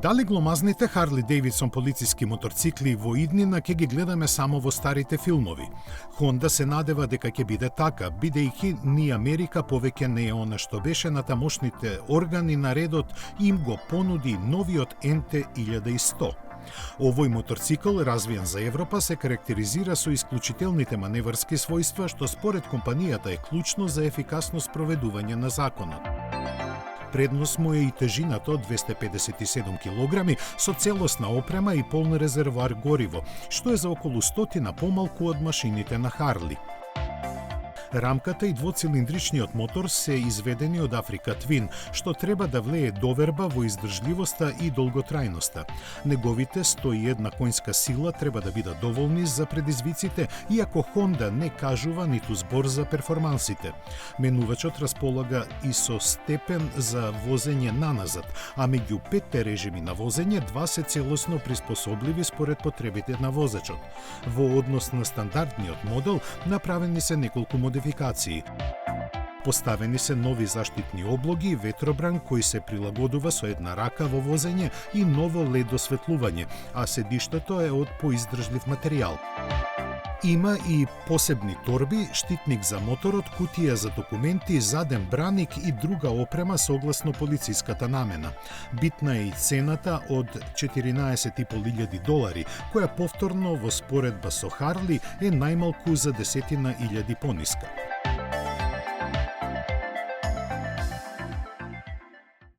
Дали гломазните Харли Дейвидсон полициски моторцикли во иднина ќе ги гледаме само во старите филмови? Хонда се надева дека ќе биде така, бидејќи ни Америка повеќе не е она што беше на тамошните органи на редот им го понуди новиот NT 1100. Овој моторцикл, развиен за Европа, се карактеризира со исклучителните маневарски својства, што според компанијата е клучно за ефикасно спроведување на законот. Предност му е и тежината од 257 килограми со целосна опрема и полн резервоар гориво, што е за околу 100 помалку од машините на Харли. Рамката и двоцилиндричниот мотор се изведени од Африка Твин, што треба да влее доверба во издржливоста и долготрајноста. Неговите 101 коњска сила треба да бидат доволни за предизвиците, иако Honda не кажува ниту збор за перформансите. Менувачот располага и со степен за возење наназад, а меѓу 5 режими на возење, 2 се целосно приспособливи според потребите на возачот. Во однос на стандардниот модел, направени се неколку модификации. Поставени се нови заштитни облоги, ветробран кој се прилагодува со една рака во возење и ново LED осветлување, а седиштето е од поиздржлив материјал. Има и посебни торби, штитник за моторот, кутија за документи, заден браник и друга опрема согласно полициската намена. Битна е и цената од $14.500, која повторно во споредба со Харли е најмалку за 10.000 пониска.